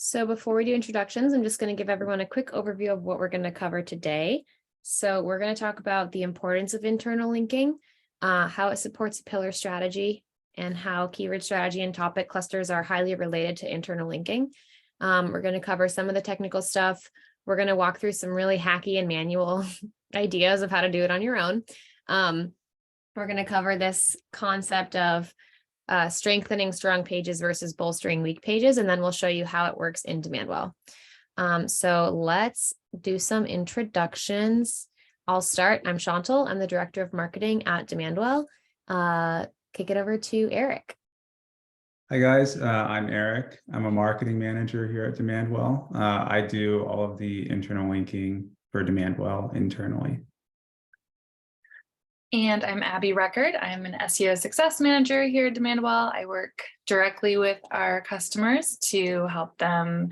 So before we do introductions, I'm just going to give everyone a quick overview of what we're going to cover today. So we're going to talk about the importance of internal linking, how it supports a pillar strategy, and how keyword strategy and topic clusters are highly related to internal linking. We're going to cover some of the technical stuff. We're going to walk through some really hacky and manual ideas of how to do it on your own. We're going to cover this concept of strengthening strong pages versus bolstering weak pages, and then we'll show you how it works in Demandwell. So let's do some introductions. I'll start. I'm Chantal. I'm the Director of Marketing at Demandwell. Kick it over to Eric. Hi guys, I'm Eric. I'm a marketing manager here at Demandwell. I do all of the internal linking for Demandwell internally. And I'm Abby Record. I'm an SEO success manager here at Demandwell. I work directly with our customers to help them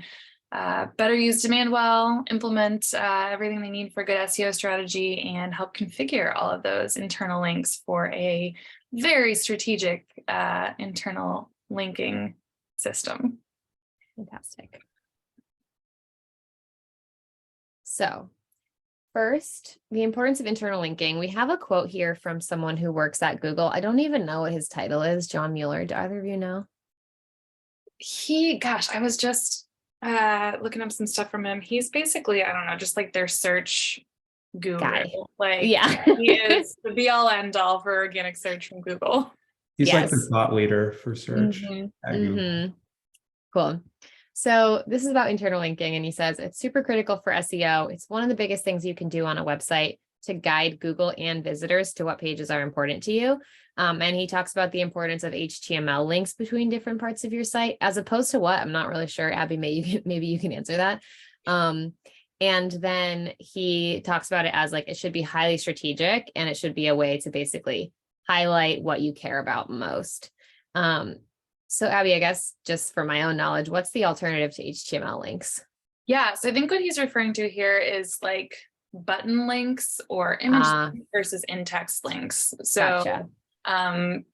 better use Demandwell, implement everything they need for a good SEO strategy, and help configure all of those internal links for a very strategic internal linking system. Fantastic. So first, the importance of internal linking. We have a quote here from someone who works at Google. I don't even know what his title is. John Mueller. Do either of you know? I was just looking up some stuff from him. He's basically, I don't know, just like their search guru. Guy. Like, yeah, he is the be all end all for organic search from Google. He's like the thought leader for search at Google. Cool. So this is about internal linking, and he says it's super critical for SEO. It's one of the biggest things you can do on a website to guide Google and visitors to what pages are important to you. And he talks about the importance of HTML links between different parts of your site, as opposed to what? I'm not really sure. Abby, maybe you can answer that. And then he talks about it as like it should be highly strategic, and it should be a way to basically highlight what you care about most. So Abby, I guess just for my own knowledge, what's the alternative to HTML links? Yeah, so I think what he's referring to here is like button links or image links versus in-text links. So, gotcha. And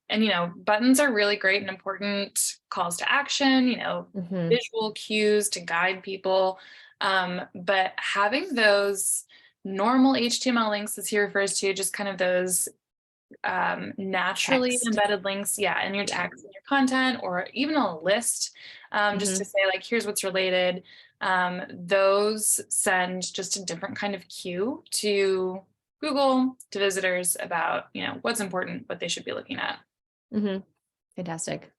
buttons are really great and important calls to action, visual cues to guide people. But having those normal HTML links, as he refers to, just kind of those naturally text. embedded links, in your text and your content, or even a list, just to say like, here's what's related. Those send just a different kind of cue to Google, to visitors about, what's important, what they should be looking at. Fantastic.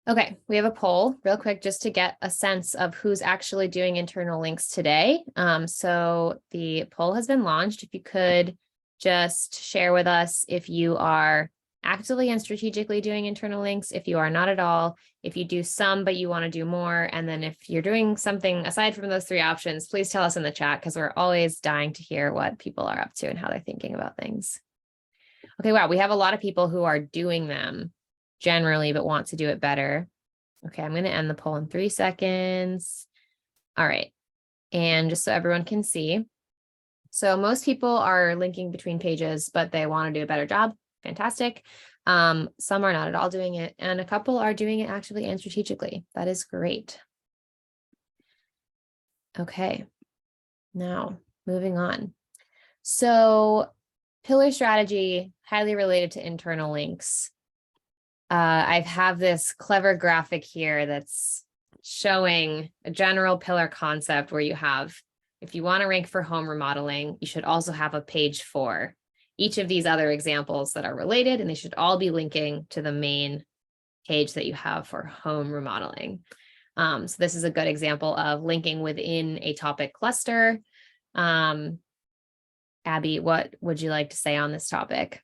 Okay, we have a poll real quick just to get a sense of who's actually doing internal links today. So the poll has been launched. If you could just share with us if you are actively and strategically doing internal links, if you are not at all, if you do some, but you want to do more. And then if you're doing something aside from those three options, please tell us in the chat, because we're always dying to hear what people are up to and how they're thinking about things. Okay, wow, we have a lot of people who are doing them generally, but want to do it better. Okay, I'm going to end the poll in 3 seconds. All right. And just so everyone can see, so most people are linking between pages, but they want to do a better job. Fantastic. Some are not at all doing it, and a couple are doing it actively and strategically. That is great. Okay, now moving on. So pillar strategy, highly related to internal links. I have this clever graphic here that's showing a general pillar concept where you have, if you want to rank for home remodeling, you should also have a page for each of these other examples that are related, and they should all be linking to the main page that you have for home remodeling. So this is a good example of linking within a topic cluster. Abby, what would you like to say on this topic?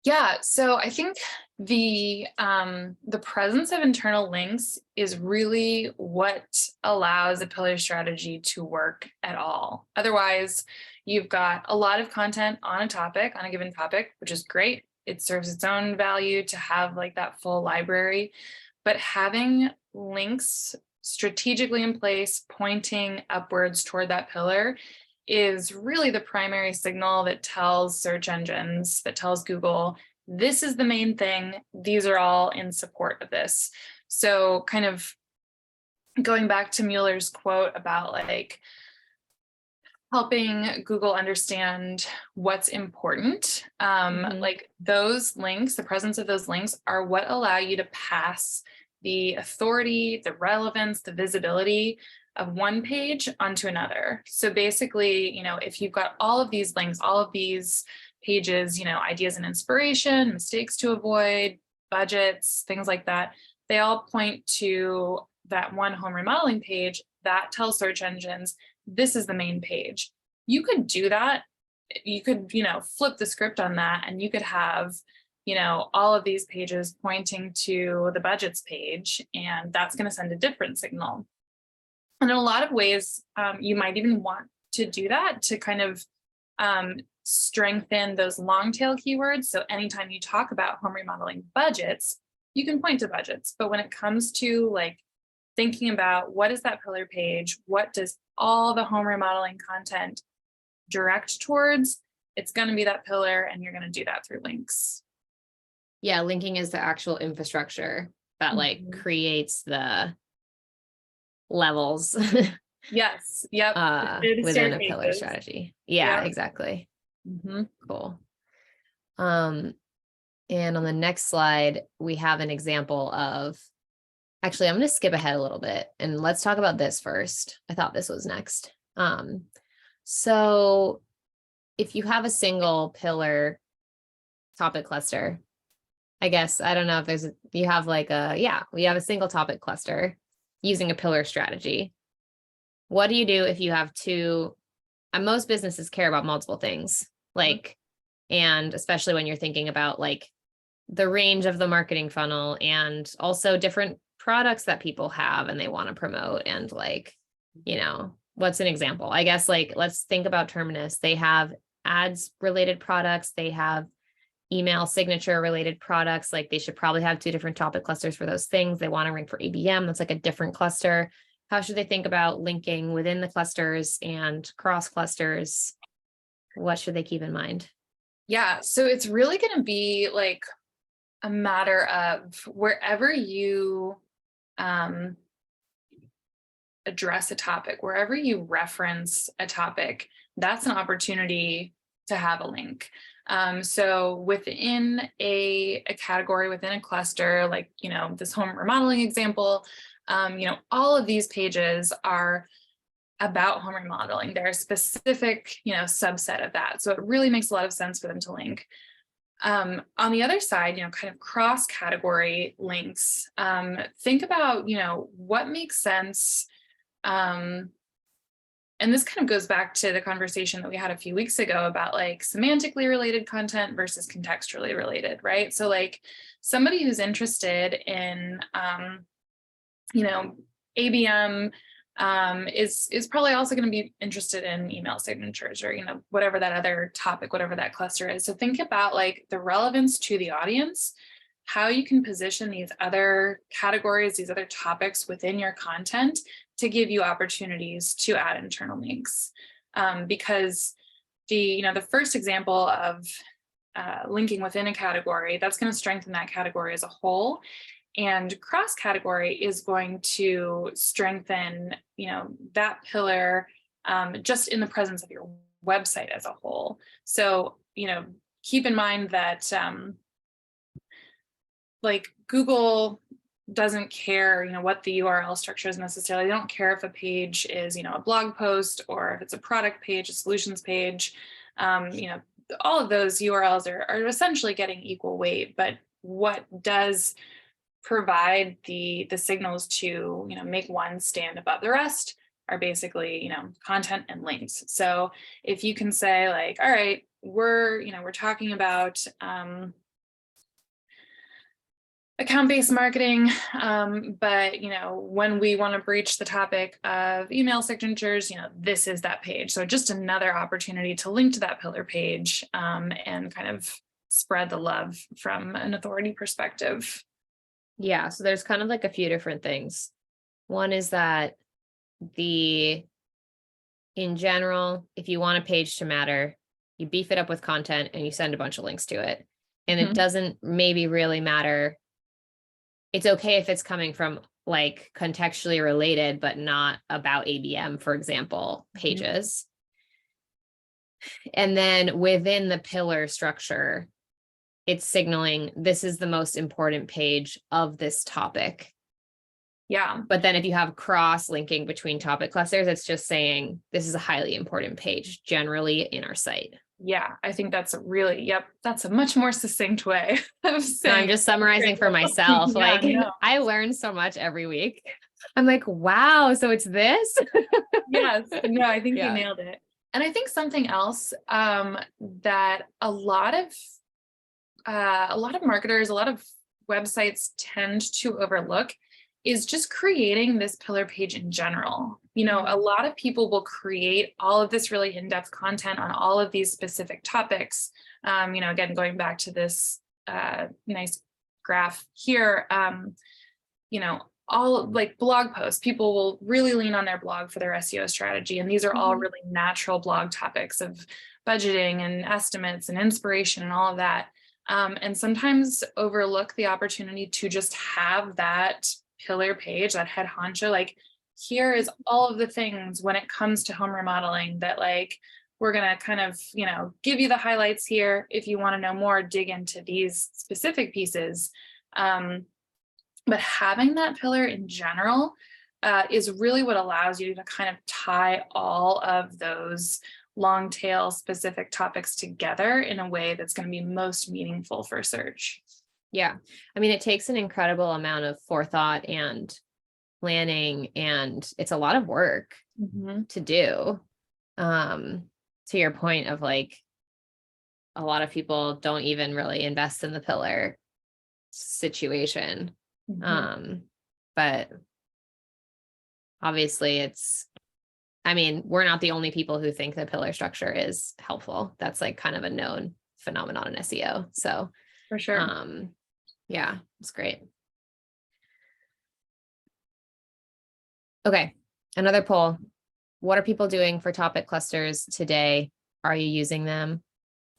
Yeah, so I think the presence of internal links is really what allows a pillar strategy to work at all. Otherwise, you've got a lot of content on a given topic, which is great. It serves its own value to have like that full library, but having links strategically in place, pointing upwards toward that pillar, is really the primary signal that tells search engines, that tells Google, this is the main thing. These are all in support of this. So kind of going back to Mueller's quote about like helping Google understand what's important, like those links, the presence of those links are what allow you to pass the authority, the relevance, the visibility of one page onto another. So basically, you know, if you've got all of these links, all of these pages, you know, ideas and inspiration, mistakes to avoid, budgets, things like that, they all point to that one home remodeling page that tells search engines, this is the main page. You could do that. You could, you know, flip the script on that, and you could have, you know, all of these pages pointing to the budgets page, and that's going to send a different signal. And in a lot of ways, you might even want to do that to kind of strengthen those long tail keywords. So anytime you talk about home remodeling budgets, you can point to budgets. But when it comes to like thinking about what is that pillar page, what does all the home remodeling content direct towards, it's going to be that pillar, and you're going to do that through links. Yeah, linking is the actual infrastructure that like creates the levels Yes. Yep. within a pillar strategy. Yeah, Yep. Exactly. Cool. And on the next slide, we have an example of, actually, I'm going to skip ahead a little bit and let's talk about this first. I thought this was next. So if you have a single pillar topic cluster, I guess, I don't know if you have like we have a single topic cluster using a pillar strategy. What do you do if you have two? And most businesses care about multiple things, like, and especially when you're thinking about like the range of the marketing funnel and also different products that people have and they want to promote, and like, you know, what's an example? I guess like, let's think about Terminus. They have ads related products. They have email signature related products. Like they should probably have two different topic clusters for those things. They want to rank for ABM. That's like a different cluster. How should they think about linking within the clusters and cross clusters? What should they keep in mind? Yeah. So it's really going to be like a matter of wherever you address a topic, wherever you reference a topic, that's an opportunity to have a link. So within a category, within a cluster, like, you know, this home remodeling example, you know, all of these pages are about home remodeling. They're a specific, you know, subset of that. So it really makes a lot of sense for them to link. On the other side, you know, kind of cross-category links, think about, you know, what makes sense. And this kind of goes back to the conversation that we had a few weeks ago about like semantically related content versus contextually related, right? So like somebody who's interested in, you know, ABM is probably also going to be interested in email signatures, or, you know, whatever that other topic, whatever that cluster is. So think about like the relevance to the audience, how you can position these other categories, these other topics within your content to give you opportunities to add internal links. Because the first example of linking within a category, that's going to strengthen that category as a whole. And cross category is going to strengthen, you know, that pillar just in the presence of your website as a whole. So, you know, keep in mind that like Google doesn't care, you know, what the URL structure is necessarily. They don't care if a page is, you know, a blog post, or if it's a product page, a solutions page. You know, all of those URLs are essentially getting equal weight. But what does provide the signals to, you know, make one stand above the rest are basically, you know, content and links. So if you can say like, all right, we're talking about account-based marketing, but, you know, when we want to breach the topic of email signatures, you know, this is that page. So just another opportunity to link to that pillar page and kind of spread the love from an authority perspective. Yeah, so there's kind of like a few different things. One is that in general, if you want a page to matter, you beef it up with content and you send a bunch of links to it. And it doesn't maybe really matter it's okay if it's coming from like contextually related, but not about ABM, for example, pages. And then within the pillar structure, it's signaling this is the most important page of this topic. Yeah. But then if you have cross linking between topic clusters, it's just saying this is a highly important page generally in our site. Yeah, I think that's that's a much more succinct way of saying. I'm just summarizing for myself. Yeah, Like no. I learn so much every week. I'm like, wow, so it's this? Yes, no, I think Yeah. you nailed it. And I think something else that a lot of marketers, a lot of websites tend to overlook is just creating this pillar page in general. You know, a lot of people will create all of this really in-depth content on all of these specific topics. You know, again, going back to this nice graph here, you know, all like blog posts, people will really lean on their blog for their SEO strategy. And these are all really natural blog topics of budgeting and estimates and inspiration and all of that. And sometimes overlook the opportunity to just have that pillar page, that head honcho, like here is all of the things when it comes to home remodeling that like, we're going to kind of, you know, give you the highlights here. If you want to know more, dig into these specific pieces. But having that pillar in general is really what allows you to kind of tie all of those long tail specific topics together in a way that's going to be most meaningful for search. Yeah. I mean, it takes an incredible amount of forethought and planning, and it's a lot of work to do. To your point of like, a lot of people don't even really invest in the pillar situation. But obviously I mean, we're not the only people who think the pillar structure is helpful. That's like kind of a known phenomenon in SEO. So for sure. Yeah, it's great. Okay. Another poll. What are people doing for topic clusters today? Are you using them?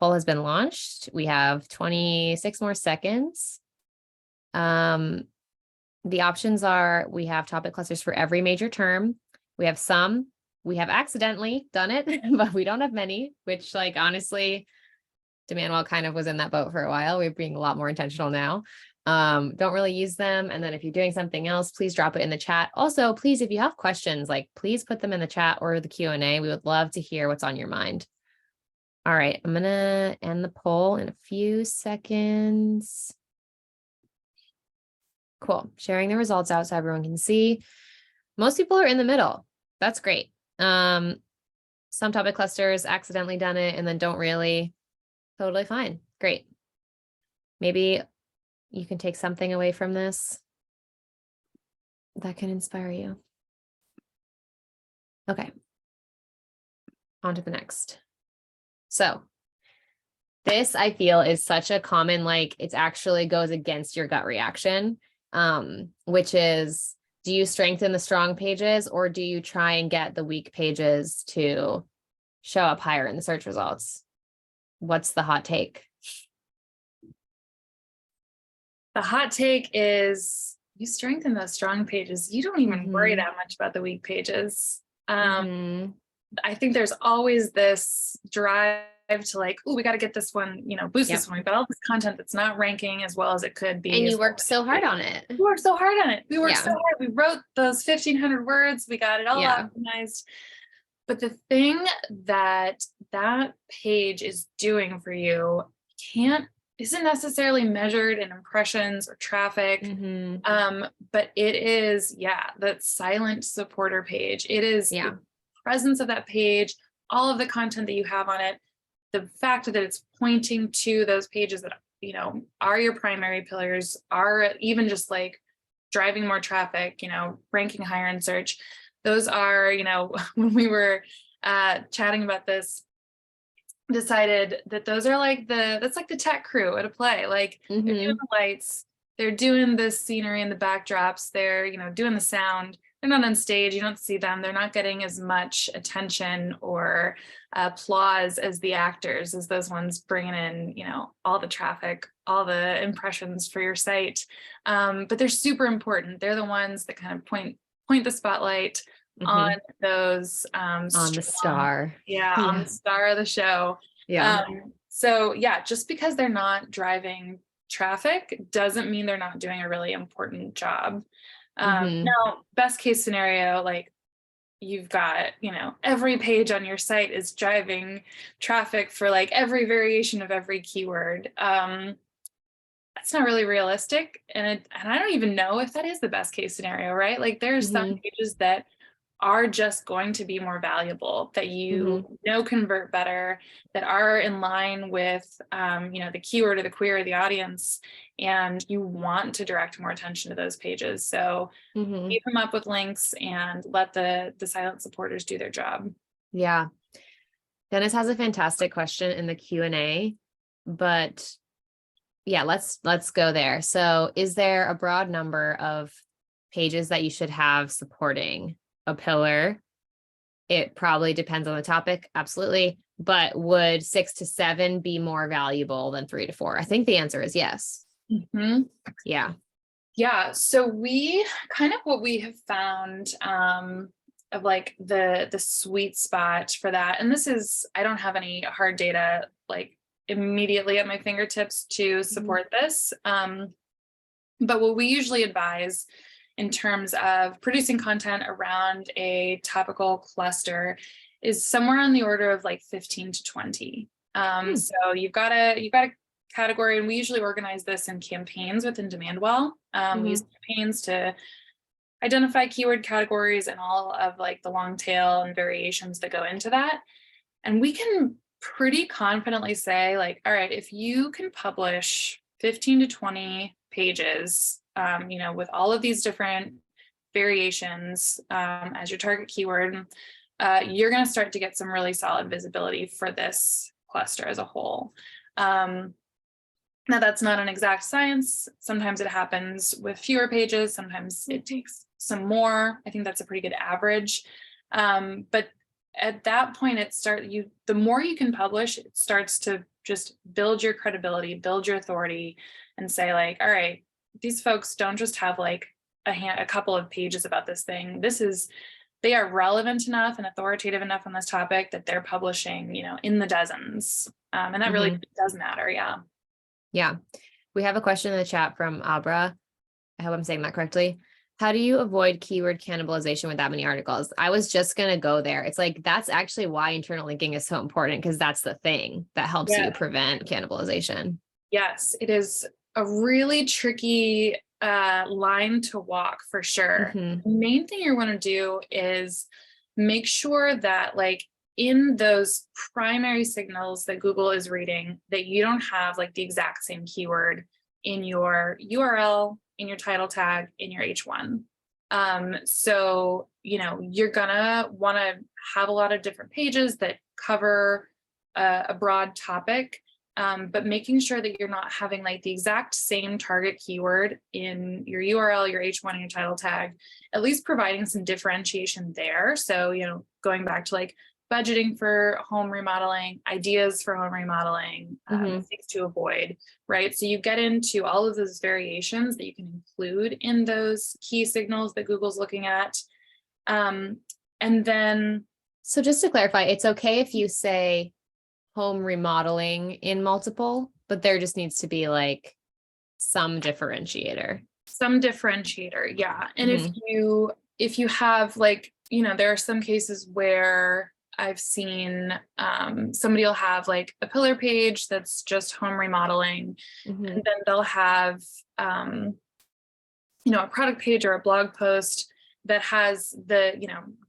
Poll has been launched. We have 26 more seconds. The options are, we have topic clusters for every major term. We have some, we have accidentally done it, but we don't have many, which like, honestly, Demandwell kind of was in that boat for a while. We're being a lot more intentional now. Don't really use them. And then if you're doing something else, please drop it in the chat. Also, please, if you have questions, like please put them in the chat or the Q&A. We would love to hear what's on your mind. All right, I'm gonna end the poll in a few seconds. Cool. Sharing the results out so everyone can see. Most people are in the middle. That's great. Some topic clusters accidentally done it and then don't really. Totally fine. Great. Maybe you can take something away from this that can inspire you. Okay. On to the next. So this I feel is such a common, like it actually goes against your gut reaction. Which is, do you strengthen the strong pages or do you try and get the weak pages to show up higher in the search results? What's the hot take? The hot take is you strengthen those strong pages. You don't even worry that much about the weak pages. I think there's always this drive to like, oh, we got to get this one, you know, boost this one. We've got all this content that's not ranking as well as it could be. And you worked so hard on it. We worked so hard on it. We worked so hard. We wort those 1,500 words. We got it all optimized. But the thing that page is doing for you isn't necessarily measured in impressions or traffic. But it is, that silent supporter page. It is the presence of that page, all of the content that you have on it, the fact that it's pointing to those pages that, you know, are your primary pillars, are even just like driving more traffic, you know, ranking higher in search. Those are, you know, when we were chatting about this, decided that those are like that's like the tech crew at a play. Like they're doing the lights, they're doing the scenery and the backdrops, they're, you know, doing the sound. not on stage. You don't see them. They're not getting as much attention or applause as the actors, as those ones bringing in, all the traffic, all the impressions for your site. But they're super important. They're the ones that kind of point the spotlight on those on the star. on the star of the show. Yeah. So yeah, just because they're not driving traffic doesn't mean they're not doing a really important job. Now, best case scenario, like you've got, every page on your site is driving traffic for like every variation of every keyword. That's not really realistic. And I don't even know if that is the best case scenario, right? Like there's some pages that are just going to be more valuable, that convert better, that are in line with the keyword or the query or the audience, and you want to direct more attention to those pages. So keep them up with links and let the silent supporters do their job. Yeah. Dennis has a fantastic question in the Q&A, but yeah, let's go there. So is there a broad number of pages that you should have supporting a pillar? It probably depends on the topic. Absolutely. But would 6 to 7 be more valuable than 3 to 4? I think the answer is yes. Yeah. Yeah. So we kind of, what we have found of like the sweet spot for that. And this is, I don't have any hard data like immediately at my fingertips to support this. But what we usually advise in terms of producing content around a topical cluster is somewhere on the order of like 15 to 20. So you've got a category, and we usually organize this in campaigns within Demandwell. We use campaigns to identify keyword categories and all of like the long tail and variations that go into that. And we can pretty confidently say like, all right, if you can publish 15 to 20 pages, with all of these different variations as your target keyword, you're going to start to get some really solid visibility for this cluster as a whole. Now, that's not an exact science. Sometimes it happens with fewer pages. Sometimes it takes some more. I think that's a pretty good average. But at that point, the more you can publish, it starts to just build your credibility, build your authority, and say like, all right, these folks don't just have like a couple of pages about this thing. They are relevant enough and authoritative enough on this topic that they're publishing, in the dozens. And that really does matter. Yeah. Yeah. We have a question in the chat from Abra. I hope I'm saying that correctly. How do you avoid keyword cannibalization with that many articles? I was just going to go there. It's like, that's actually why internal linking is so important, because that's the thing that helps you prevent cannibalization. Yes, it is a really tricky line to walk for sure. The main thing you want to do is make sure that like in those primary signals that Google is reading, that you don't have like the exact same keyword in your URL, in your title tag, in your H1. So, you're gonna want to have a lot of different pages that cover a broad topic, but making sure that you're not having like the exact same target keyword in your URL, your H1, and your title tag, at least providing some differentiation there. So, going back to like budgeting for home remodeling, ideas for home remodeling, things to avoid, right? So you get into all of those variations that you can include in those key signals that Google's looking at. And then. So just to clarify, it's okay if you say home remodeling in multiple, but there just needs to be like some differentiator. Yeah. And if you have like, there are some cases where I've seen somebody will have like a pillar page that's just home remodeling, and then they'll have a product page or a blog post that has the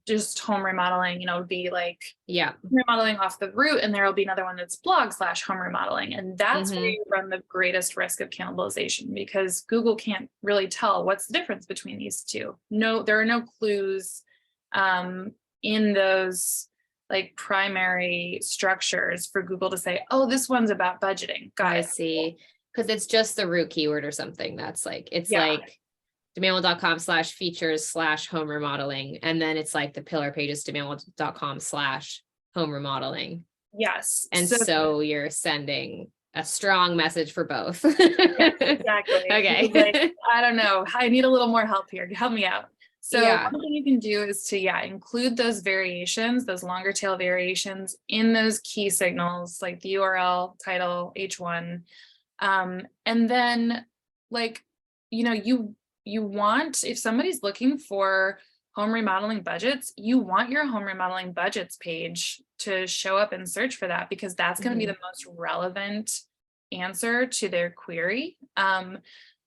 just home remodeling. Would be like remodeling off the root, and there'll be another one that's blog/home remodeling, and that's where you run the greatest risk of cannibalization, because Google can't really tell what's the difference between these two. No, there are no clues in those like primary structures for Google to say, oh, this one's about budgeting. I see. Because it's just the root keyword or something. That's like, it's like demandwell.com/features/home remodeling. And then it's like the pillar page is demandwell.com/home remodeling. Yes. And so you're sending a strong message for both. Yes, exactly. Okay. Like, I don't know. I need a little more help here. Help me out. So Yeah. one thing you can do is to, include those variations, those longer tail variations in those key signals, like the URL, title, H1. And then like, you want, if somebody's looking for home remodeling budgets, you want your home remodeling budgets page to show up and search for that, because that's going to be the most relevant answer to their query.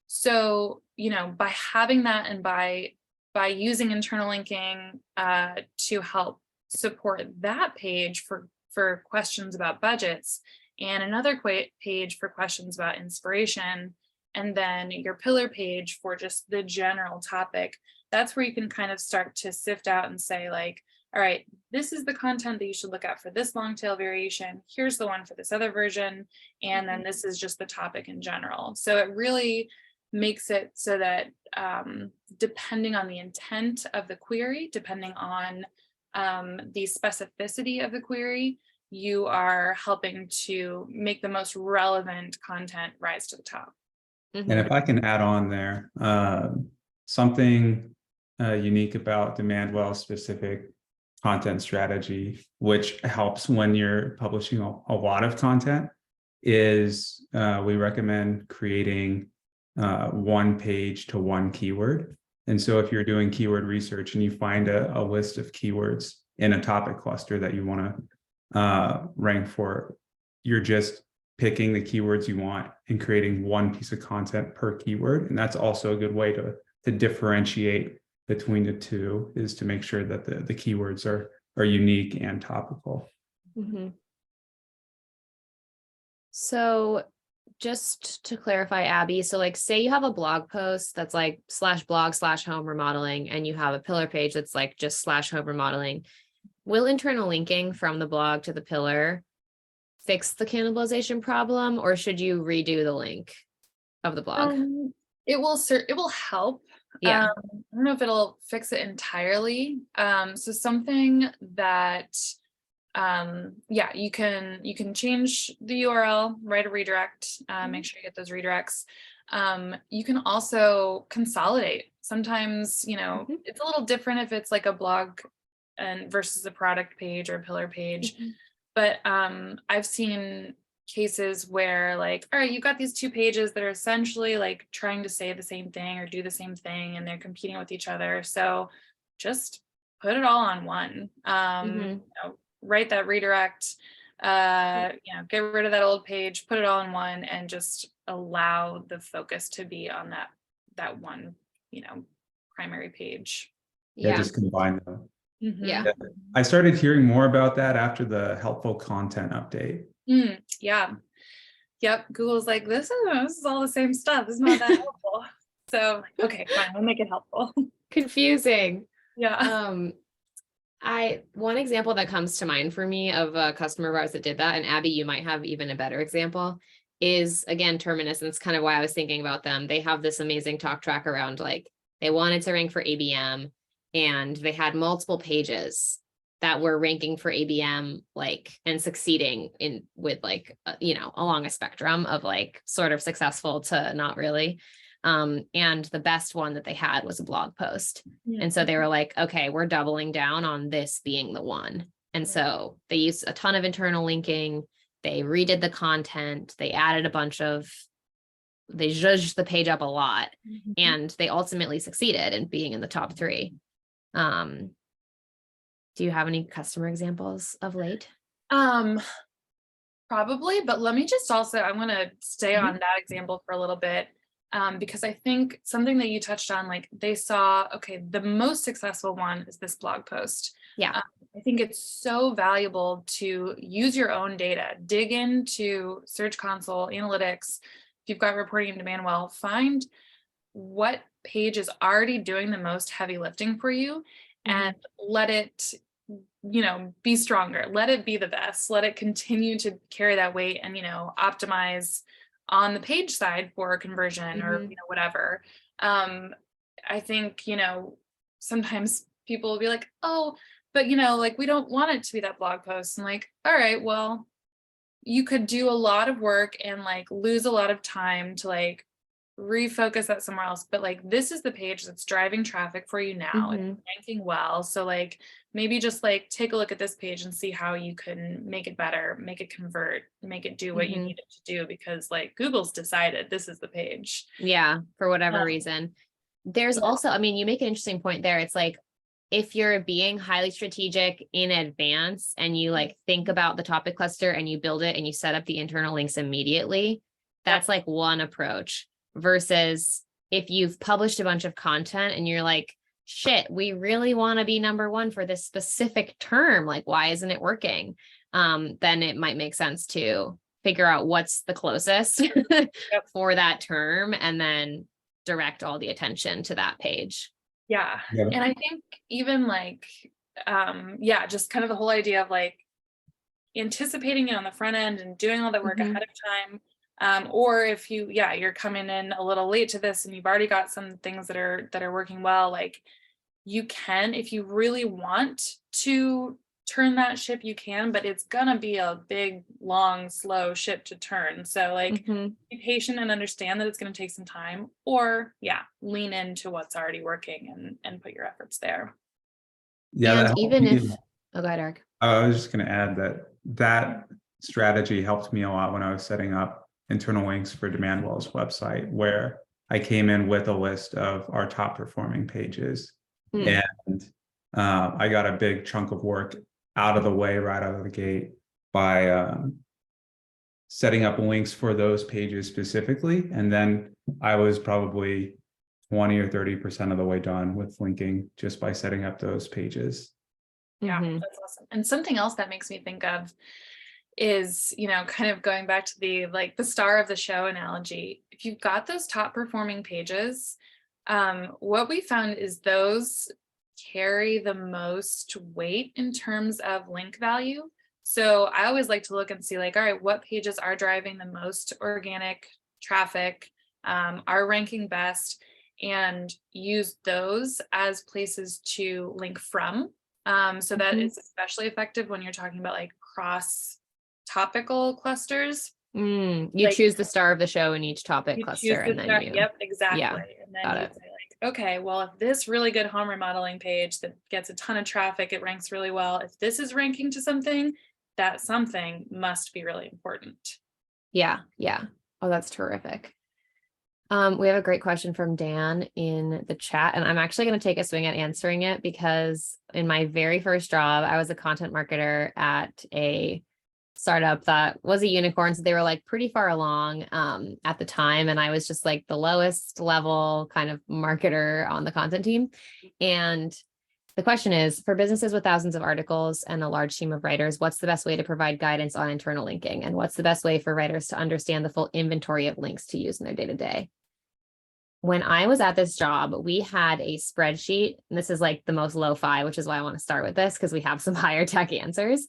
So, by having that and by using internal linking to help support that page for questions about budgets, and another page for questions about inspiration, and then your pillar page for just the general topic, that's where you can kind of start to sift out and say like, all right, this is the content that you should look at for this long tail variation. Here's the one for this other version. And then this is just the topic in general. So it really makes it so that depending on the intent of the query, depending on the specificity of the query, you are helping to make the most relevant content rise to the top. And if I can add on there, something unique about Demandwell specific content strategy, which helps when you're publishing a lot of content, is we recommend creating one page to one keyword. And so if you're doing keyword research and you find a list of keywords in a topic cluster that you want to rank for, you're just picking the keywords you want and creating one piece of content per keyword. And that's also a good way to differentiate between the two, is to make sure that the keywords are unique and topical. So just to clarify, Abby, so like say you have a blog post that's like /blog/home remodeling, and you have a pillar page that's like just /home remodeling. Will internal linking from the blog to the pillar fix the cannibalization problem, or should you redo the link of the blog? It will help. Yeah. I don't know if it'll fix it entirely. So something that you can change the URL, write a redirect, make sure you get those redirects. You can also consolidate. Sometimes, it's a little different if it's like a blog and versus a product page or a pillar page. But I've seen cases where like, all right, you've got these two pages that are essentially like trying to say the same thing or do the same thing, and they're competing with each other. So just put it all on one. Write that redirect, get rid of that old page, put it all in one, and just allow the focus to be on that one, primary page. Yeah, just combine them. Yeah. I started hearing more about that after the helpful content update. Yeah. Yep. Google's like, this is all the same stuff. This is not that helpful. So, okay, fine. We'll make it helpful. Confusing. Yeah. One example that comes to mind for me of a customer of ours that did that, and Abby, you might have even a better example, is again, Terminus. And it's kind of why I was thinking about them. They have this amazing talk track around like they wanted to rank for ABM, and they had multiple pages that were ranking for ABM, like, and succeeding with like, along a spectrum of like sort of successful to not really. And the best one that they had was a blog post. And so they were like, okay, we're doubling down on this being the one. And so they used a ton of internal linking. They redid the content. They added they zhuzhed the page up a lot, and they ultimately succeeded in being in the top 3. Do you have any customer examples of late? Probably, but let me just I'm going to stay on that example for a little bit. Because I think something that you touched on, like they saw, okay, the most successful one is this blog post. Yeah. I think it's so valuable to use your own data, dig into Search Console, analytics. If you've got reporting in Demandwell, find what page is already doing the most heavy lifting for you, and let it, be stronger. Let it be the best. Let it continue to carry that weight and, optimize on the page side for conversion or whatever. I think, sometimes people will be like, oh, but like, we don't want it to be that blog post. And like, all right, well, you could do a lot of work and like lose a lot of time to like refocus that somewhere else. But like, this is the page that's driving traffic for you now. It's ranking well. So like, maybe just like take a look at this page and see how you can make it better, make it convert, make it do what you need it to do, because like Google's decided this is the page. Yeah, for whatever reason. There's also, I mean, you make an interesting point there. It's like, if you're being highly strategic in advance and you like think about the topic cluster and you build it and you set up the internal links immediately, that's like one approach, versus if you've published a bunch of content and you're like, shit, we really want to be number one for this specific term. Like, why isn't it working? Then it might make sense to figure out what's the closest for that term and then direct all the attention to that page. Yeah. And I think even like, just kind of the whole idea of like anticipating it on the front end and doing all that work ahead of time. Or if you're coming in a little late to this and you've already got some things that are working well, like you can, if you really want to turn that ship, you can, but it's gonna be a big, long, slow ship to turn. So like be patient and understand that it's gonna take some time, or lean into what's already working and put your efforts there. Yeah. And even if, go ahead, Eric. I was just going to add that strategy helped me a lot when I was setting up internal links for Demandwell's website, where I came in with a list of our top performing pages. And I got a big chunk of work out of the way right out of the gate by setting up links for those pages specifically. And then I was probably 20 or 30% of the way done with linking just by setting up those pages. Yeah, that's awesome. And something else that makes me think of is, kind of going back to the star of the show analogy. If you've got those top performing pages, what we found is those carry the most weight in terms of link value. So I always like to look and see like, all right, what pages are driving the most organic traffic, are ranking best, and use those as places to link from. So that is especially effective when you're talking about like cross topical clusters. You choose the star of the show in each topic cluster, and then exactly. Yeah, and then you say like, okay, well, if this really good home remodeling page that gets a ton of traffic, it ranks really well. If this is ranking to something, that something must be really important. Yeah. Oh, that's terrific. We have a great question from Dan in the chat, and I'm actually going to take a swing at answering it, because in my very first job, I was a content marketer at a startup that was a unicorn. So they were like pretty far along at the time. And I was just like the lowest level kind of marketer on the content team. And the question is, for businesses with thousands of articles and a large team of writers, what's the best way to provide guidance on internal linking? And what's the best way for writers to understand the full inventory of links to use in their day-to-day? When I was at this job, we had a spreadsheet, and this is like the most lo-fi, which is why I want to start with this, because we have some higher tech answers.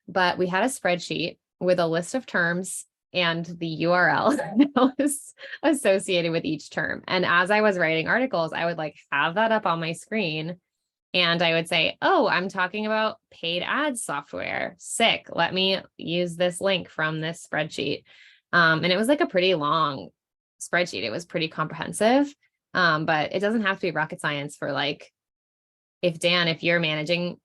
But we had a spreadsheet with a list of terms and the URL that was associated with each term. And as I was writing articles, I would like have that up on my screen, and I would say, oh, I'm talking about paid ads software. Sick. Let me use this link from this spreadsheet. And it was like a pretty long spreadsheet. It was pretty comprehensive, but it doesn't have to be rocket science for like, if you're managing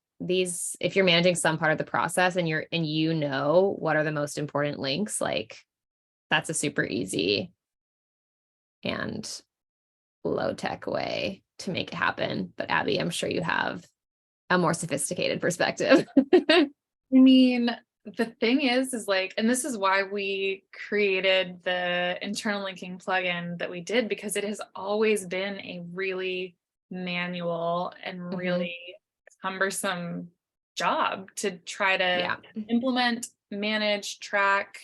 some part of the process and you know what are the most important links, like that's a super easy and low tech way to make it happen. But Abby, I'm sure you have a more sophisticated perspective. I mean, the thing is like, and this is why we created the internal linking plugin that we did, because it has always been a really manual and really cumbersome job to try to implement, manage, track.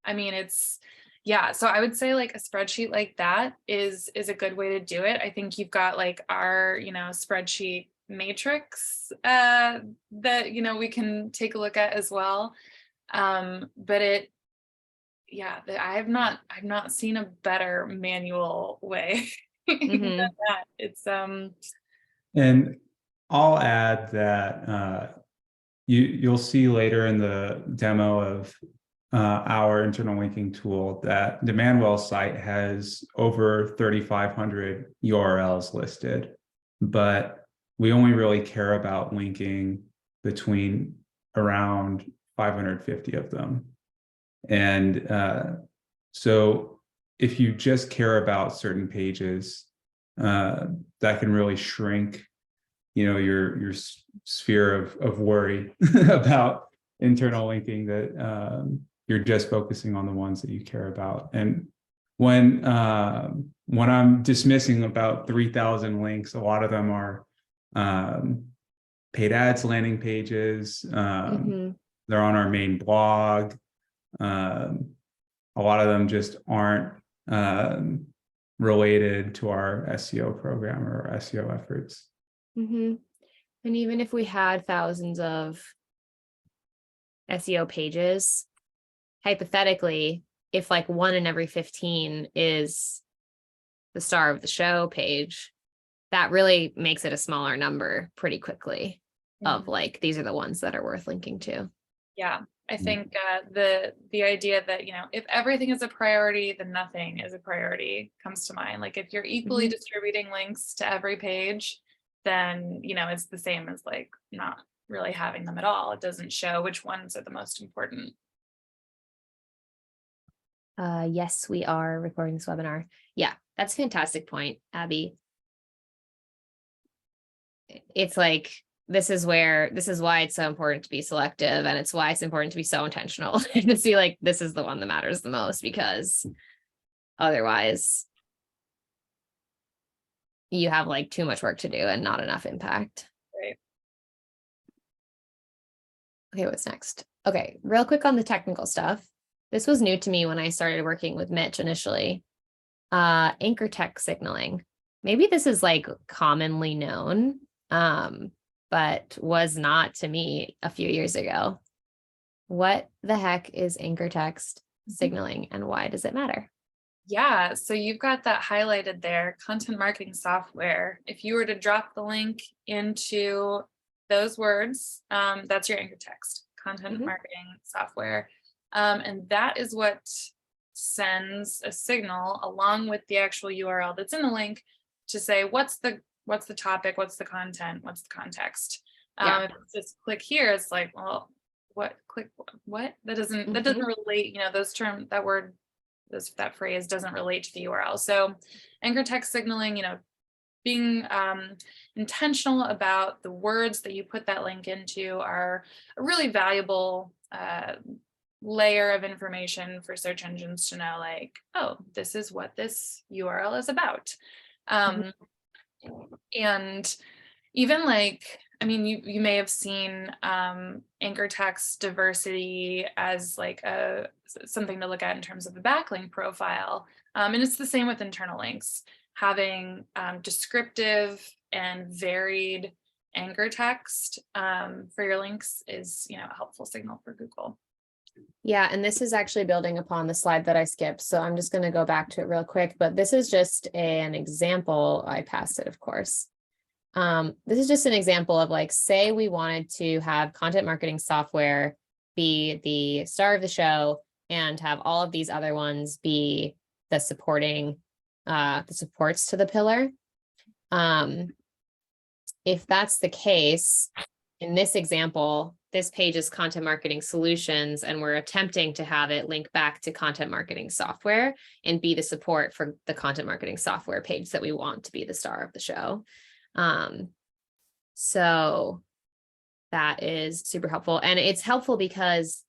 I mean, so I would say like a spreadsheet like that is a good way to do it. I think you've got like our, spreadsheet matrix that, we can take a look at as well. But I've not seen a better manual way Mhm. that. It's And I'll add that you'll see later in the demo of our internal linking tool that Demandwell site has over 3,500 URLs listed, but we only really care about linking between around 550 of them. And so if you just care about certain pages, that can really shrink, your sphere of worry about internal linking, that you're just focusing on the ones that you care about. And when I'm dismissing about 3,000 links, a lot of them are paid ads landing pages. Mhm. They're on our main blog. A lot of them just aren't related to our SEO program or our SEO efforts. Mhm. And even if we had thousands of SEO pages, hypothetically, if like 1 in every 15 is the star of the show page, that really makes it a smaller number pretty quickly of like, these are the ones that are worth linking to. yeah. I think the idea that, if everything is a priority, then nothing is a priority comes to mind. Like if you're equally distributing links to every page, then, it's the same as like not really having them at all. It doesn't show which ones are the most important. Yes, we are recording this webinar. Yeah, that's a fantastic point, Abby. It's like, this is why it's so important to be selective, and it's why it's important to be so intentional and to see like, this is the one that matters the most, because otherwise you have like too much work to do and not enough impact. Right. Okay, what's next? Okay, real quick on the technical stuff. This was new to me when I started working with Mitch initially. Anchor text signaling. Maybe this is like commonly known, but was not to me a few years ago. What the heck is anchor text signaling and why does it matter? Yeah, so you've got that highlighted there, content marketing software. If you were to drop the link into those words, that's your anchor text, content marketing software. And that is what sends a signal along with the actual URL that's in the link to say, what's the topic, what's the content, what's the context. Yeah. If it's just click here, it's like, well, what that doesn't relate, that phrase doesn't relate to the URL. So anchor text signaling, being intentional about the words that you put that link into are a really valuable layer of information for search engines to know, like, oh, this is what this URL is about. And even like, I mean, you may have seen anchor text diversity as like something to look at in terms of a backlink profile. And it's the same with internal links. Having descriptive and varied anchor text for your links is, a helpful signal for Google. Yeah, and this is actually building upon the slide that I skipped. So I'm just going to go back to it real quick, but this is just an example. I passed it, of course. This is just an example of like, say we wanted to have content marketing software be the star of the show and have all of these other ones be the supporting, the supports to the pillar. If that's the case, in this example, this page is content marketing solutions, and we're attempting to have it link back to content marketing software and be the support for the content marketing software page that we want to be the star of the show. So that is super helpful. And it's helpful because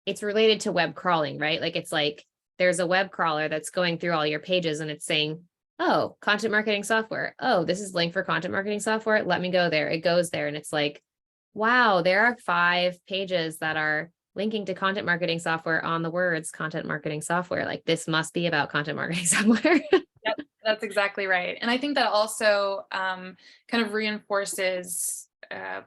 it's related to web crawling, right? Like it's like there's a web crawler that's going through all your pages and it's saying, oh, content marketing software. Oh, this is link for content marketing software. Let me go there. It goes there. And it's like, wow, there are 5 pages that are linking to content marketing software on the words content marketing software. Like this must be about content marketing software. Yep, that's exactly right. And I think that also kind of reinforces, back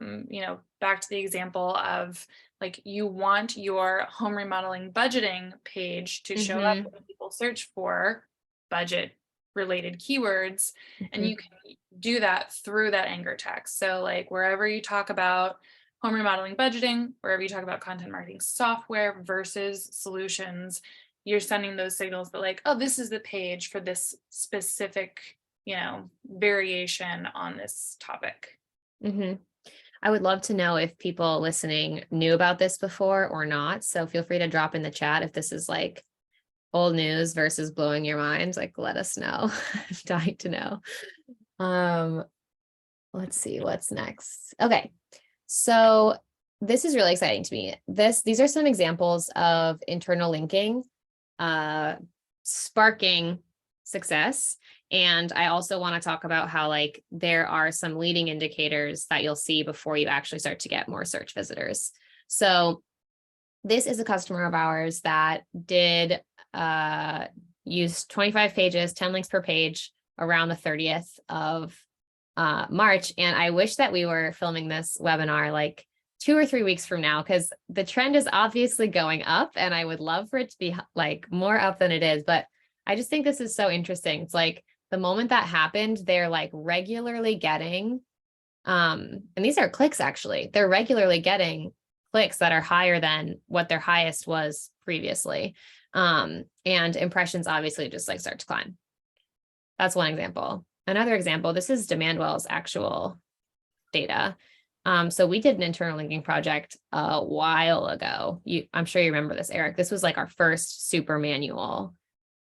to the example of like, you want your home remodeling budgeting page to show up when people search for budget related keywords, and Mhm. you can do that through that anchor text. So like wherever you talk about home remodeling budgeting, wherever you talk about content marketing software versus solutions, you're sending those signals that like, oh, this is the page for this specific, variation on this topic. Mhm. I would love to know if people listening knew about this before or not. So feel free to drop in the chat if this is like old news versus blowing your mind. Like, let us know. I'm dying to know. Um, let's see what's next. Okay. So this is really exciting to me. These are some examples of internal linking, sparking success. And I also want to talk about how like there are some leading indicators that you'll see before you actually start to get more search visitors. So this is a customer of ours that did use 25 pages, 10 links per page around the 30th of March. And I wish that we were filming this webinar like 2 or 3 weeks from now, because the trend is obviously going up and I would love for it to be like more up than it is. But I just think this is so interesting. It's like the moment that happened, they're like regularly getting, and these are clicks actually, they're regularly getting clicks that are higher than what their highest was previously. And impressions obviously just like start to climb. That's one example. Another example, this is Demandwell's actual data. So we did an internal linking project a while ago. I'm sure you remember this, Eric. This was like our first super manual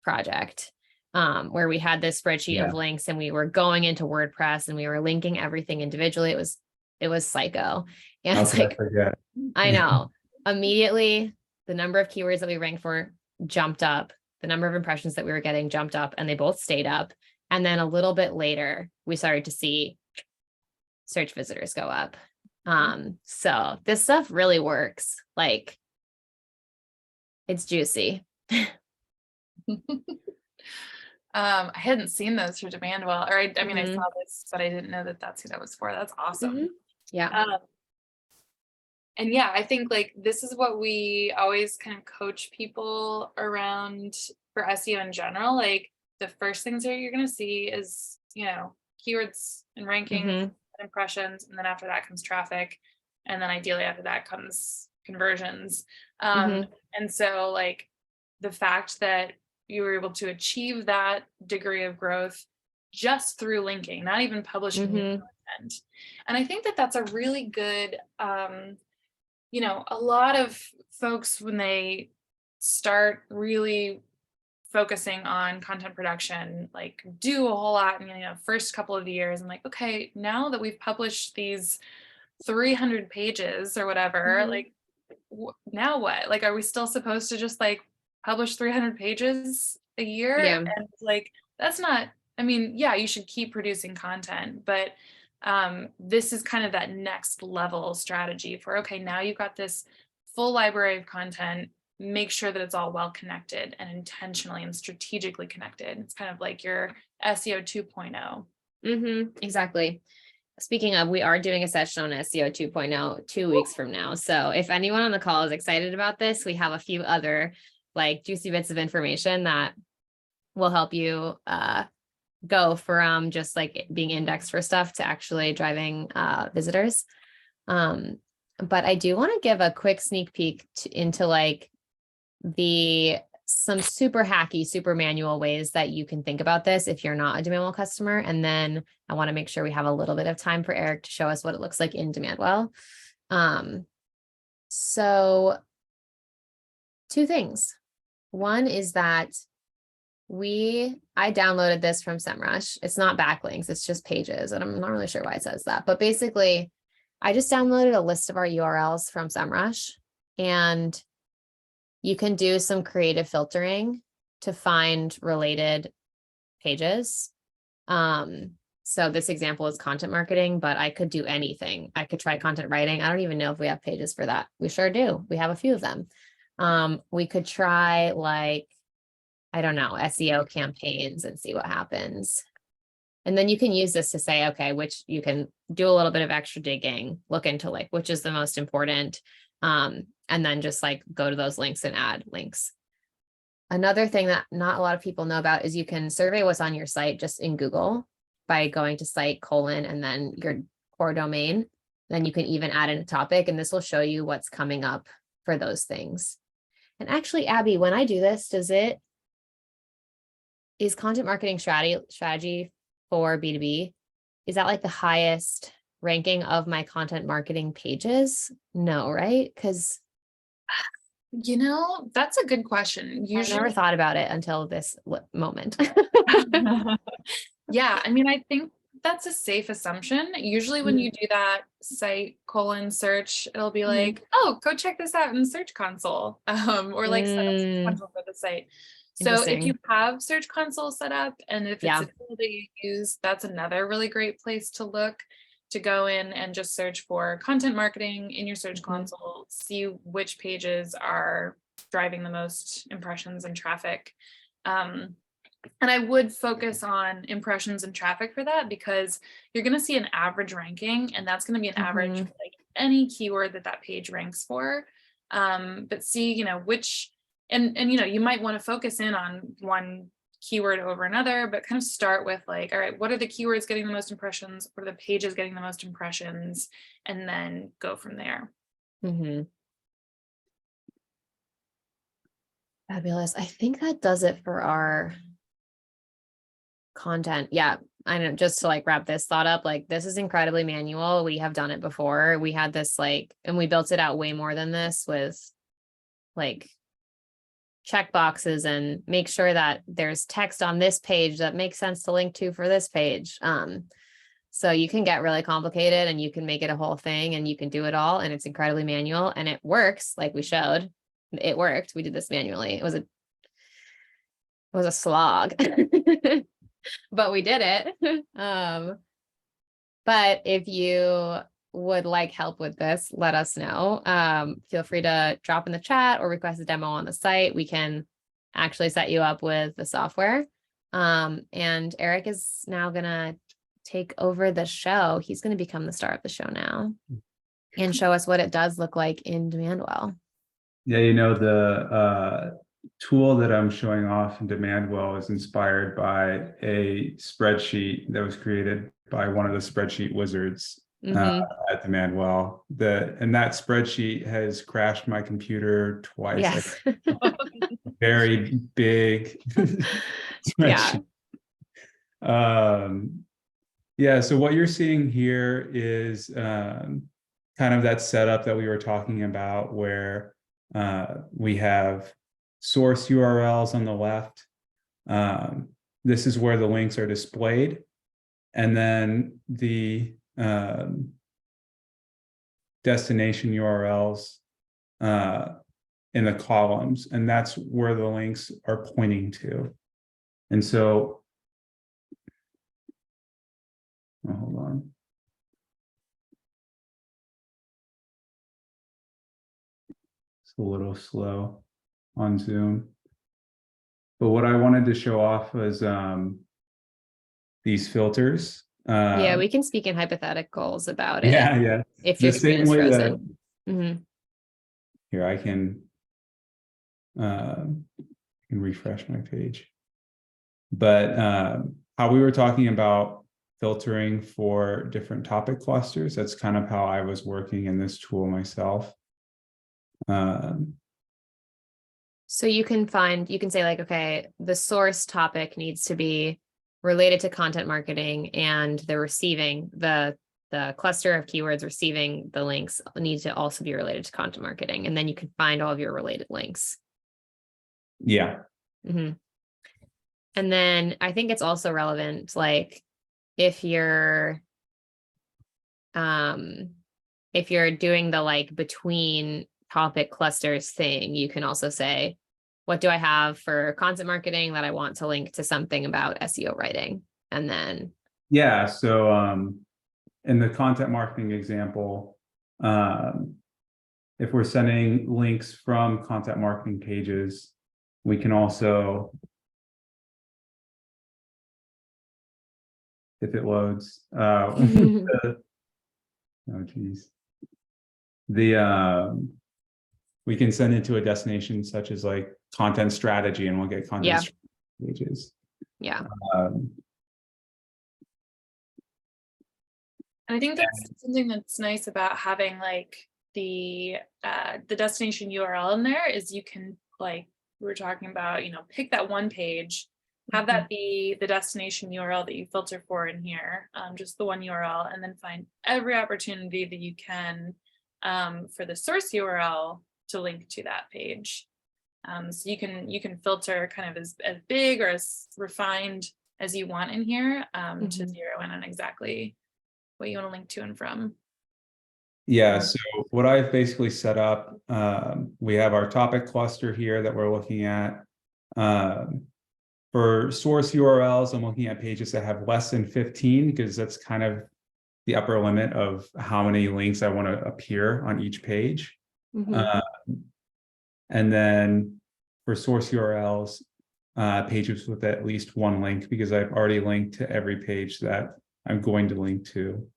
project, where we had this spreadsheet of links and we were going into WordPress and we were linking everything individually. It was psycho. And it's like, I know, immediately the number of keywords that we ranked for jumped up, the number of impressions that we were getting jumped up, and they both stayed up. And then a little bit later, we started to see search visitors go up. So this stuff really works. Like, it's juicy. I hadn't seen those through Demandwell, or I mean, I Mhm. saw this, but I didn't know that that's who that was for. That's awesome. Mhm. Yeah. And yeah, I think like this is what we always kind of coach people around for SEO in general. Like the first things that you're going to see is, keywords and rankings Mhm. and impressions. And then after that comes traffic. And then ideally after that comes conversions. Mhm. And so like the fact that you were able to achieve that degree of growth just through linking, not even publishing new Mhm. content. And I think that that's a really good, a lot of folks, when they start really focusing on content production, like do a whole lot in first couple of years, and like, okay, now that we've published these 300 pages or whatever, Mhm. like now what? Like, are we still supposed to just like publish 300 pages a year? Yeah. And like, that's not, I mean, yeah, you should keep producing content, but this is kind of that next level strategy for, okay, now you've got this full library of content, make sure that it's all well connected and intentionally and strategically connected. It's kind of like your SEO 2.0. Exactly. Speaking of, we are doing a session on SEO 2.0 2 weeks from now. So if anyone on the call is excited about this, we have a few other like juicy bits of information that will help you go from just like being indexed for stuff to actually driving visitors. But I do want to give a quick sneak peek into like some super hacky, super manual ways that you can think about this if you're not a Demandwell customer. And then I want to make sure we have a little bit of time for Eric to show us what it looks like in Demandwell. So 2 things. One is that I downloaded this from SEMrush. It's not backlinks, it's just pages. And I'm not really sure why it says that, but basically I just downloaded a list of our URLs from SEMrush, and you can do some creative filtering to find related pages. So this example is content marketing, but I could do anything. I could try content writing. I don't even know if we have pages for that. We sure do. We have a few of them. We could try like, I don't know, SEO campaigns and see what happens. And then you can use this to say, okay, which you can do a little bit of extra digging, look into like, which is the most important. And then just like go to those links and add links. Another thing that not a lot of people know about is you can survey what's on your site just in Google by going to site : and then your core domain. Then you can even add in a topic, and this will show you what's coming up for those things. And actually, Abby, when I do this, is content marketing strategy for B2B, is that like the highest ranking of my content marketing pages? No, right? Because That's a good question. I never thought about it until this moment. Yeah, I mean, I think that's a safe assumption. Usually when you do that site : search, it'll be like, oh, go check this out in the Search Console, or like set up Search Console for the site. So if you have Search Console set up, and if it's a tool that you use, that's another really great place to look, to go in and just search for content marketing in your Search Console, see which pages are driving the most impressions and traffic. And I would focus on impressions and traffic for that, because you're going to see an average ranking, and that's going to be an average for like any keyword that page ranks for. But see, which, and you might want to focus in on one keyword over another, but kind of start with like, all right, what are the keywords getting the most impressions? What are the pages getting the most impressions? And then go from there. Fabulous. I think that does it for our content. Yeah. I know, just to like wrap this thought up, like this is incredibly manual. We have done it before. We had this and we built it out way more than this, with like check boxes and make sure that there's text on this page that makes sense to link to for this page. So you can get really complicated and you can make it a whole thing and you can do it all, and it's incredibly manual and it works. Like we showed, it worked. We did this manually. It was a slog. But we did it. But if you would like help with this, let us know. Feel free to drop in the chat or request a demo on the site. We can actually set you up with the software. And Eric is now gonna take over the show. He's gonna become the star of the show now and show us what it does look like in Demandwell. Yeah, the tool that I'm showing off in Demandwell is inspired by a spreadsheet that was created by one of the spreadsheet wizards at Demandwell. And that spreadsheet has crashed my computer twice. Yes. Very big spreadsheet. Yeah. So what you're seeing here is kind of that setup that we were talking about, where we have source URLs on the left. This is where the links are displayed. And then the destination URLs in the columns. And that's where the links are pointing to. And so, hold on. It's a little slow on Zoom. But what I wanted to show off was these filters. Yeah, we can speak in hypotheticals about it. Yeah. If your screen is frozen. Here, I can refresh my page. But how we were talking about filtering for different topic clusters, that's kind of how I was working in this tool myself. So you can say like, okay, the source topic needs to be related to content marketing, and the cluster of keywords receiving the links need to also be related to content marketing. And then you can find all of your related links. Yeah. And then I think it's also relevant, like if you're doing the like between topic clusters thing, you can also say, what do I have for content marketing that I want to link to something about SEO writing? And then so in the content marketing example, if we're sending links from content marketing pages, we can also, if it loads, oh geez, we can send it to a destination such as like content strategy, and we'll get content Yeah. strategy pages. Yeah. Um, And I think that's something that's nice about having like the destination URL in there is you can, like we were talking about, pick that one page, have that be the destination URL that you filter for in here, just the one URL, and then find every opportunity that you can for the source URL to link to that page. So you can filter kind of as big or as refined as you want in here to zero in on exactly what you want to link to and from. Yeah, so what I've basically set up, we have our topic cluster here that we're looking at. For source URLs, I'm looking at pages that have less than 15 because that's kind of the upper limit of how many links I want to appear on each page. And then for source URLs, pages with at least one link, because I've already linked to every page that I'm going to link to.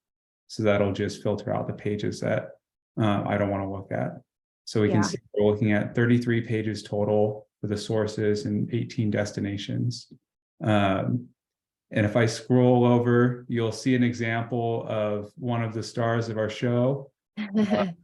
So that'll just filter out the pages that I don't want to look at. So we can see we're looking at 33 pages total for the sources and 18 destinations. And if I scroll over, you'll see an example of one of the stars of our show. Can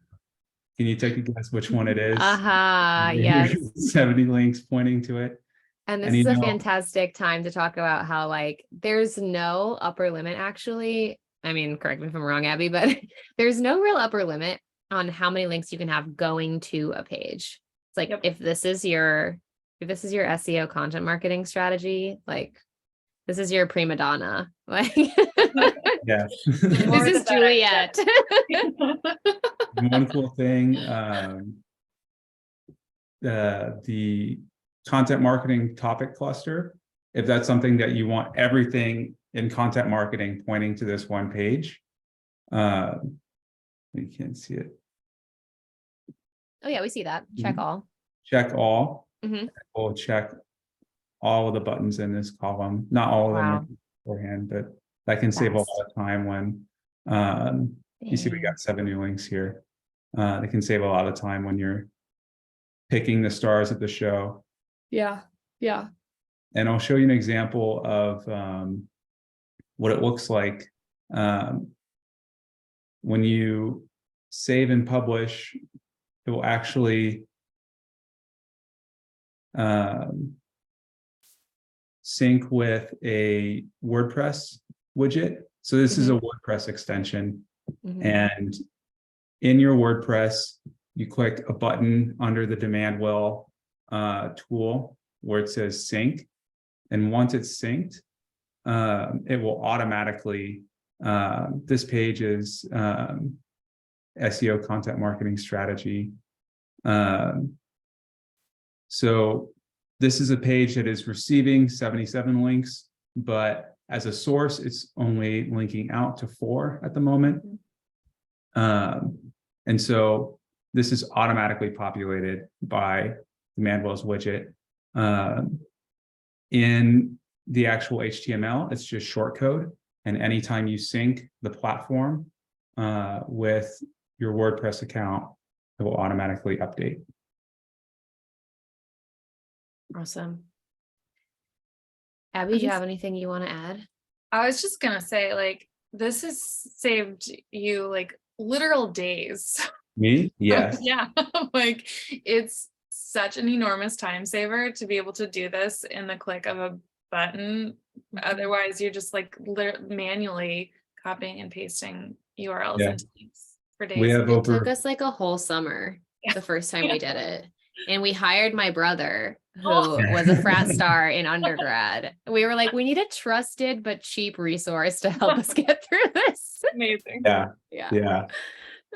you take a guess which one it is? Yes. 70 links pointing to it. And this is a fantastic time to talk about how like there's no upper limit actually. I mean, correct me if I'm wrong, Abby, but there's no real upper limit on how many links you can have going to a page. It's like if this is your SEO content marketing strategy, like this is your prima donna. Like Yeah. This is Juliet. One cool thing, the content marketing topic cluster, if that's something that you want everything in content marketing pointing to this one page, you can't see it. Oh yeah, we see that. Check all. Check all. We'll check all of the buttons in this column. Not all of them are beforehand, but that can save a lot of time when you see we got 7 new links here. It can save a lot of time when you're picking the stars of the show. Yeah. Yeah. And I'll show you an example of what it looks like when you save and publish. It will actually sync with a WordPress widget. So this is a WordPress extension. And in your WordPress, you click a button under the Demandwell tool where it says sync. And once it's synced, it will automatically, this page is SEO content marketing strategy. So this is a page that is receiving 77 links, but as a source, it's only linking out to 4 at the moment. And so this is automatically populated by Demandwell's widget. In the actual HTML, it's just shortcode. And anytime you sync the platform with your WordPress account, it will automatically update. Awesome. Abby, do you have anything you want to add? I was just gonna say, like, this has saved you like literal days. Me? Yes. Yeah. Like it's such an enormous time saver to be able to do this in the click of a button. Otherwise, you're just like manually copying and pasting URLs into links for days. It took us like a whole summer the first time we did it. And we hired my brother, who was a frat star in undergrad. We were like, we need a trusted but cheap resource to help us get through this. Amazing. Yeah.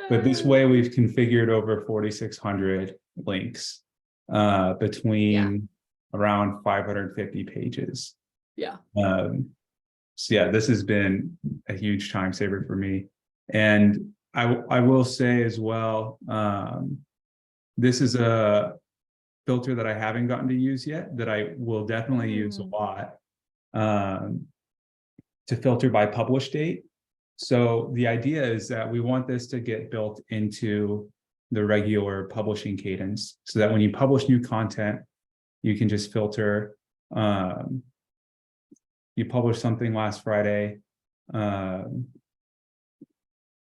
But this way we've configured over 4,600 links between around 550 pages. So yeah, this has been a huge time saver for me. And I will say as well, this is a filter that I haven't gotten to use yet that I will definitely use a lot, to filter by publish date. So the idea is that we want this to get built into the regular publishing cadence, so that when you publish new content, you can just filter. You published something last Friday.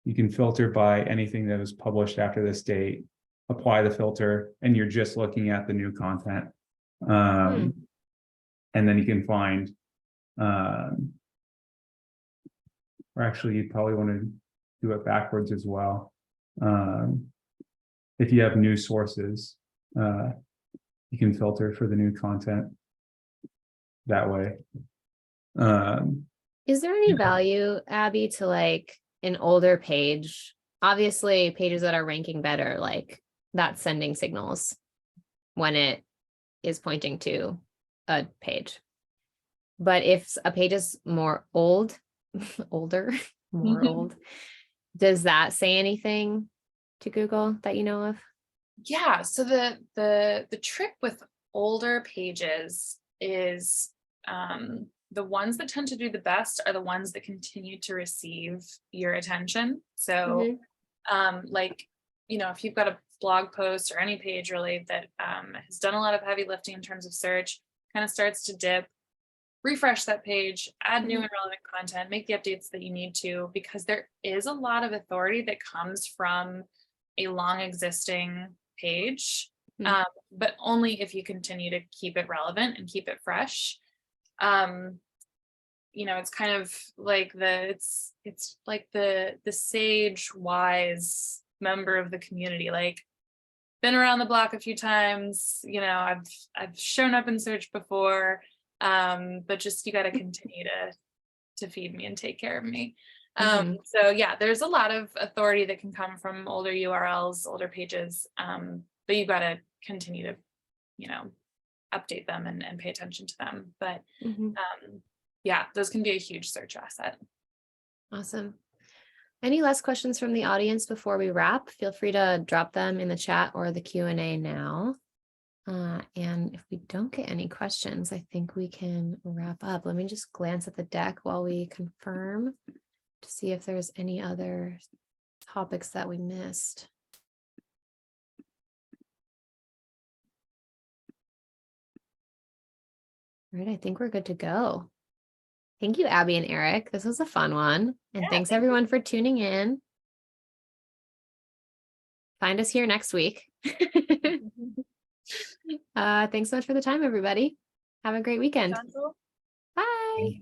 You can filter by anything that was published after this date, apply the filter, and you're just looking at the new content. And then you can find, or actually you'd probably want to do it backwards as well. If you have new sources, you can filter for the new content that way. Is there any value, Abby, to like an older page? Obviously, pages that are ranking better, like that's sending signals when it is pointing to a page. But if a page is more older, more old, does that say anything to Google that you know of? Yeah. So the trick with older pages is the ones that tend to do the best are the ones that continue to receive your attention. So like, you know, if you've got a blog post or any page really that has done a lot of heavy lifting in terms of search, kind of starts to dip, refresh that page, add new and relevant content, make the updates that you need to, because there is a lot of authority that comes from a long existing page, but only if you continue to keep it relevant and keep it fresh. You know, it's kind of like it's like the sage, wise member of the community, like been around the block a few times, you know, I've shown up in search before, but just you got to continue to feed me and take care of me. So yeah, there's a lot of authority that can come from older URLs, older pages, but you got to continue to, you know, update them and pay attention to them. But yeah, those can be a huge search asset. Awesome. Any last questions from the audience before we wrap? Feel free to drop them in the chat or the Q&A now. And if we don't get any questions, I think we can wrap up. Let me just glance at the deck while we confirm to see if there's any other topics that we missed. All right, I think we're good to go. Thank you, Abby and Eric. This was a fun one. And thanks everyone for tuning in. Find us here next week. Thanks so much for the time, everybody. Have a great weekend. Bye.